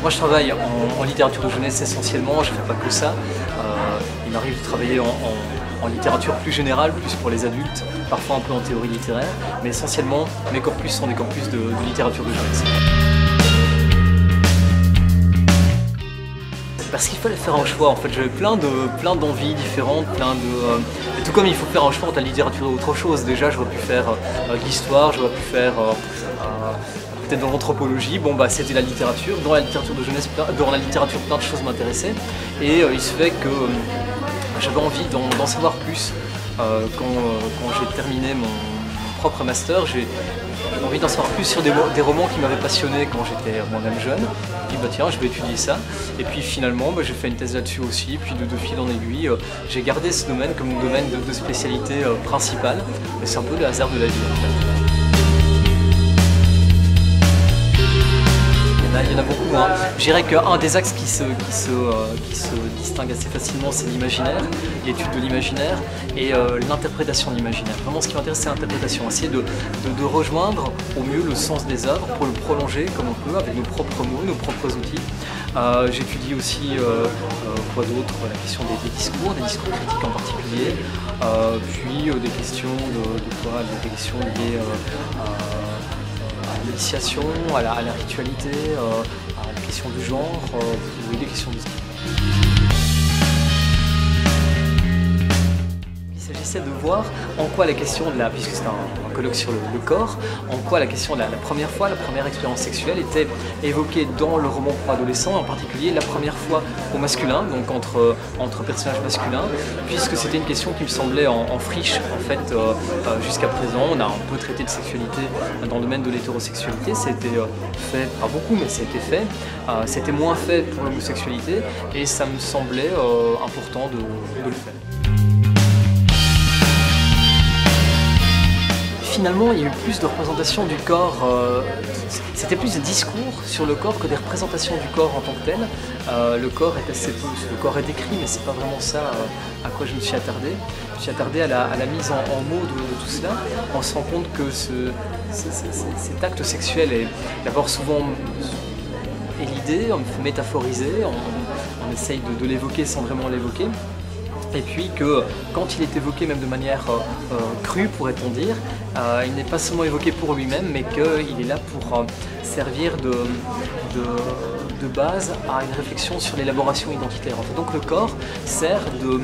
Moi je travaille en littérature de jeunesse essentiellement, je ne fais pas que ça. Il m'arrive de travailler en littérature plus générale, plus pour les adultes, parfois un peu en théorie littéraire, mais essentiellement mes corpus sont des corpus de littérature de jeunesse. Parce qu'il fallait faire un choix, en fait j'avais plein d'envies différentes, et tout comme il faut faire un choix entre la littérature et autre chose. Déjà j'aurais pu faire de l'histoire, j'aurais pu faire peut-être dans l'anthropologie, bon bah c'était la littérature. Dans la littérature de jeunesse, dans la littérature plein de choses m'intéressaient, et il se fait que j'avais envie d'en savoir plus. Quand j'ai terminé mon propre master, j'ai envie d'en savoir plus sur des romans qui m'avaient passionné quand j'étais moi-même jeune. Je me dis bah tiens, je vais étudier ça. Et puis finalement j'ai fait une thèse là-dessus aussi, puis de fil en aiguille, j'ai gardé ce domaine comme mon domaine de spécialité principale. Mais c'est un peu le hasard de la vie en fait. Il y en a beaucoup. Hein. Je dirais qu'un des axes qui se distingue assez facilement, c'est l'imaginaire, l'étude de l'imaginaire et l'interprétation de l'imaginaire. Vraiment, ce qui m'intéresse, c'est l'interprétation. Essayer de rejoindre au mieux le sens des œuvres pour le prolonger comme on peut, avec nos propres mots, nos propres outils. J'étudie aussi, quoi d'autre, la question des discours critiques en particulier, puis des questions des questions liées à l'initiation, à la ritualité, à la question du genre, oui, des questions de style. Il s'agissait de voir en quoi la question puisque c'est un colloque sur le corps, en quoi la question de la première expérience sexuelle était évoquée dans le roman pour adolescents, en particulier la première fois au masculin, donc entre personnages masculins, puisque c'était une question qui me semblait en friche en fait jusqu'à présent. On a un peu traité de sexualité dans le domaine de l'hétérosexualité, c'était fait, pas beaucoup, mais c'était fait. C'était moins fait pour l'homosexualité et ça me semblait important de le faire. Finalement, il y a eu plus de représentations du corps, c'était plus des discours sur le corps que des représentations du corps en tant que tel. Le corps est décrit, mais c'est pas vraiment ça à quoi je me suis attardé. Je me suis attardé à la mise en mots de tout cela. On se rend compte que cet acte sexuel est d'abord souvent élidé, métaphorisé, on essaye de l'évoquer sans vraiment l'évoquer. Et puis que quand il est évoqué même de manière crue, pourrait-on dire, il n'est pas seulement évoqué pour lui-même, mais qu'il est là pour servir de base à une réflexion sur l'élaboration identitaire. En fait, donc le corps sert de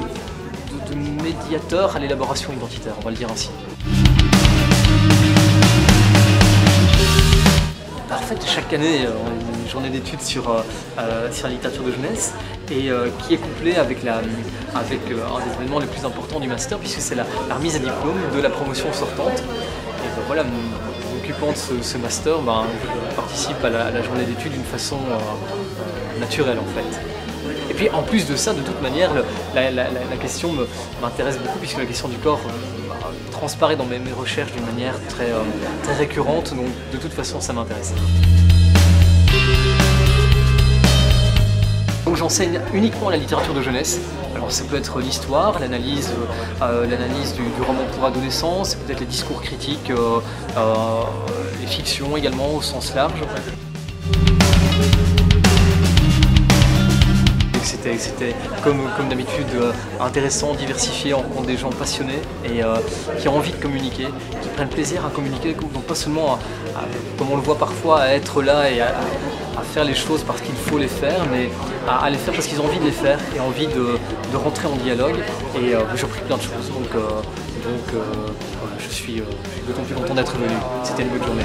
médiateur à l'élaboration identitaire, on va le dire ainsi. En fait, chaque année, on a une journée d'études sur la littérature de jeunesse et qui est couplée avec un des événements les plus importants du master, puisque c'est la remise à diplôme de la promotion sortante. Et voilà, m'occupant de ce master, je participe à la journée d'études d'une façon naturelle en fait. Et puis en plus de ça, de toute manière, la question m'intéresse beaucoup, puisque la question du corps transparaît dans mes recherches d'une manière très récurrente, donc de toute façon ça m'intéresse. Donc j'enseigne uniquement la littérature de jeunesse. Alors ça peut être l'histoire, l'analyse du roman pour adolescents, c'est peut-être les discours critiques, les fictions également au sens large. C'était comme d'habitude intéressant, diversifié, on rencontre des gens passionnés et qui ont envie de communiquer, qui prennent plaisir à communiquer, donc pas seulement comme on le voit parfois, à être là et à faire les choses parce qu'il faut les faire, mais à les faire parce qu'ils ont envie de les faire et envie de rentrer en dialogue. Et j'ai appris plein de choses, je suis d'autant plus content d'être venu. C'était une bonne journée.